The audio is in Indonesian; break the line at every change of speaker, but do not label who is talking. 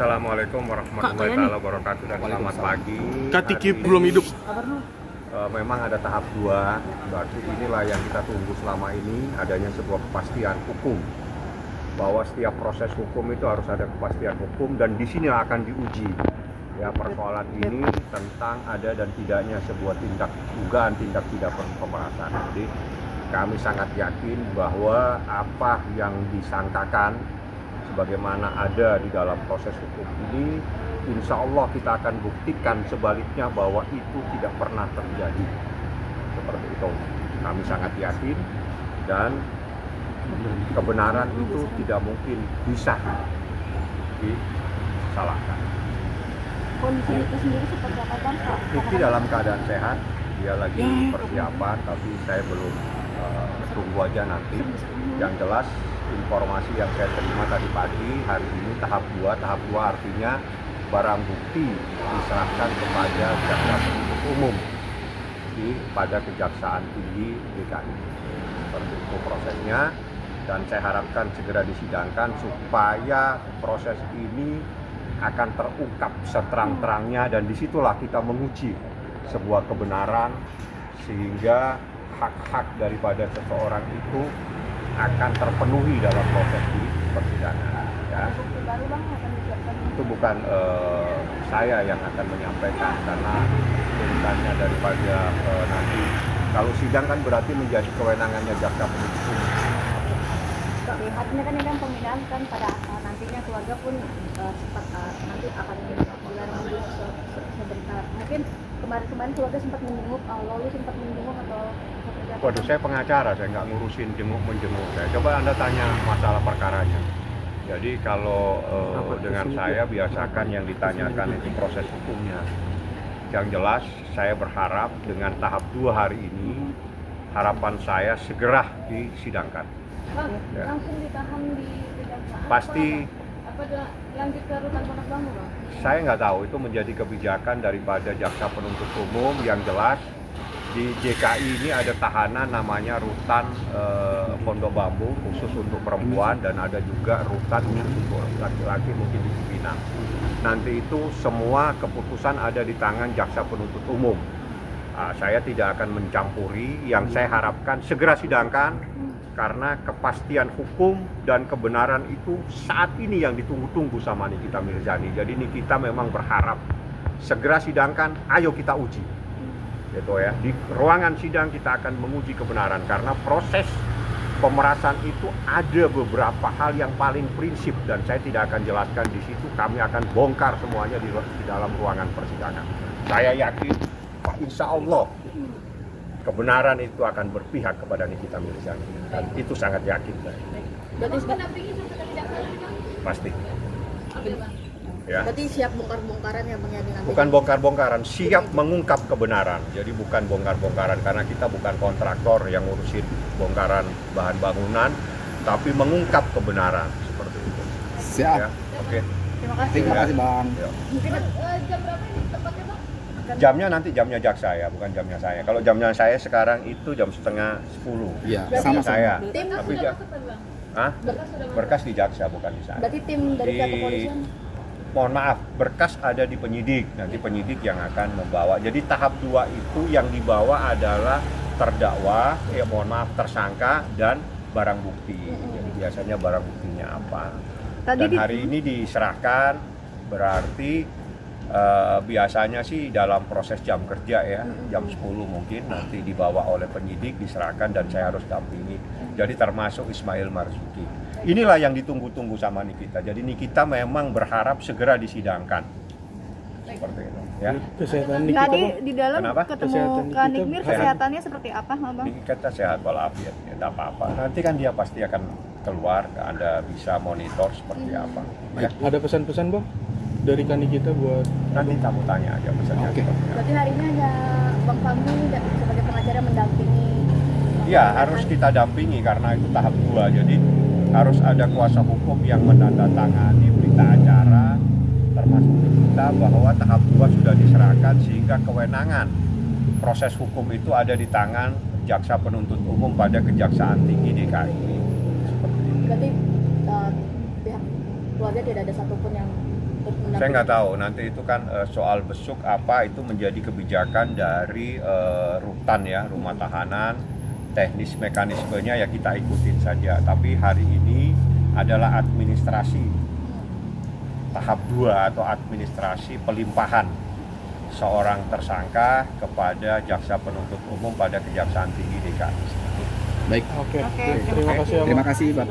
Assalamualaikum warahmatullahi wabarakatuh dan selamat pagi.
Katiki belum hidup.
Memang ada tahap 2, berarti inilah yang kita tunggu selama ini, adanya sebuah kepastian hukum. Bahwa setiap proses hukum itu harus ada kepastian hukum dan di sini akan diuji. Ya, persoalan ini tentang ada dan tidaknya sebuah dugaan tindak pidana pemerasan. Jadi kami sangat yakin bahwa apa yang disangkakan sebagaimana ada di dalam proses hukum ini, insya Allah kita akan buktikan sebaliknya bahwa itu tidak pernah terjadi. Seperti itu. Kami sangat yakin dan kebenaran itu tidak mungkin bisa disalahkan.
Kondisi itu sendiri seperti apa, Bang?
Rifki dalam keadaan sehat, dia lagi persiapan, tapi saya belum tunggu aja nanti. Yang jelas informasi yang saya terima tadi pagi, hari ini tahap 2 artinya barang bukti diserahkan kepada jaksa penuntut umum pada Kejaksaan Tinggi DKI. Seperti itu prosesnya, dan saya harapkan segera disidangkan supaya proses ini akan terungkap seterang-terangnya, dan disitulah kita menguji sebuah kebenaran sehingga hak-hak daripada seseorang itu akan terpenuhi dalam proses di persidangan. Ya. Itu bukan saya yang akan menyampaikan, karena urusannya daripada nanti kalau sidang kan berarti menjadi kewenangannya jaksa penuntut umum.
Lihatnya kan ini kan pembinaan kan pada nantinya keluarga pun sempat nanti akan digelar sebentar. Mungkin kemarin keluarga sempat menjenguk, lalu sempat menjenguk atau seperti apa?
Waduh, saya pengacara, saya nggak ngurusin jenguk-menjenguk. Coba Anda tanya masalah perkaranya. Jadi kalau dengan saya biasakan yang ditanyakan itu proses hukumnya. Yang jelas saya berharap dengan tahap 2 hari ini, harapan saya segera disidangkan.
Bang, ya. Langsung ditahan di kejaksaan?
Pasti.
Apa lanjut ke rutan Pondok Bambu, Bang?
Saya nggak tahu, itu menjadi kebijakan daripada jaksa penuntut umum. Yang jelas di JKI ini ada tahanan namanya rutan Pondok Bambu khusus untuk perempuan, dan ada juga rutan khusus untuk laki-laki mungkin di Cipinang. Nanti itu semua keputusan ada di tangan jaksa penuntut umum. Saya tidak akan mencampuri. Yang saya harapkan segera sidangkan, karena kepastian hukum dan kebenaran itu saat ini yang ditunggu-tunggu sama Nikita Mirzani. Jadi Nikita memang berharap segera sidangkan, ayo kita uji. Gitu ya. Di ruangan sidang kita akan menguji kebenaran, karena proses pemerasan itu ada beberapa hal yang paling prinsip, dan saya tidak akan jelaskan di situ. Kami akan bongkar semuanya di dalam ruangan persidangan. Saya yakin, insya Allah kebenaran itu akan berpihak kepada Nikita Mirzani, dan itu sangat yakin saya. Pasti. Ya.
Berarti siap bongkar-bongkaran ya, Bang, nanti?
Bukan bongkar-bongkaran, siap mengungkap kebenaran. Jadi bukan bongkar-bongkaran, karena kita bukan kontraktor yang ngurusin bongkaran bahan bangunan, tapi mengungkap kebenaran seperti itu.
Siap.
Ya. Oke.
Terima kasih.
Terima kasih, Bang.
Ya.
Mungkin jam berapa ini tempatnya, Bang?
Jamnya nanti jamnya jaksa ya, bukan jamnya saya. Kalau jamnya saya sekarang itu jam 9:30.
Iya,
Sama saya.
Tim
Tapi
sudah masuk, Bang?
Hah? Berkas di jaksa, bukan di sana.
Berarti tim dari pihak kepolisian?
Mohon maaf, berkas ada di penyidik. Nanti penyidik yang akan membawa. Jadi tahap 2 itu yang dibawa adalah terdakwa, mohon maaf, tersangka dan barang bukti. Jadi biasanya barang buktinya apa. Dan hari ini diserahkan, berarti biasanya sih dalam proses jam kerja ya, jam 10 mungkin nanti dibawa oleh penyidik, diserahkan, dan saya harus dampingi. Jadi termasuk Ismail Marzuki. Inilah yang ditunggu-tunggu sama Nikita. Jadi Nikita memang berharap segera disidangkan. Seperti itu ya.
Kesehatan
Nikita,
Nikita,
di dalam
Kenapa?
ketemu Kak Nikmir, kesehatannya seperti apa, Bang?
Nikita sehat walafiat, ya, tidak apa-apa. Nanti kan dia pasti akan keluar, Anda bisa monitor seperti apa. Ya.
ada pesan-pesan, Bang, dari Kak Nikita buat
Nanti kamu tanya aja pesannya.
Oke.
seperti apa.
Berarti hari ini hanya Bang Fahmi sebagai pengacara mendampingi?
Ya, harus kita dampingi karena itu tahap 2. Jadi harus ada kuasa hukum yang menandatangani berita acara, termasuk kita, bahwa tahap 2 sudah diserahkan, sehingga kewenangan proses hukum itu ada di tangan jaksa penuntut umum pada Kejaksaan Tinggi DKI. Seperti itu.
Berarti pihak keluarga tidak ada satupun yang untuk
Saya nggak tahu, nanti itu kan soal besuk apa itu menjadi kebijakan dari rutan ya, rumah tahanan, teknis mekanismenya ya kita ikutin saja. Tapi hari ini adalah administrasi tahap 2 atau administrasi pelimpahan seorang tersangka kepada jaksa penuntut umum pada Kejaksaan Tinggi DKI.
Baik.
Oke.
Oke,
Terima kasih ya, Bang.
Terima kasih, Pak.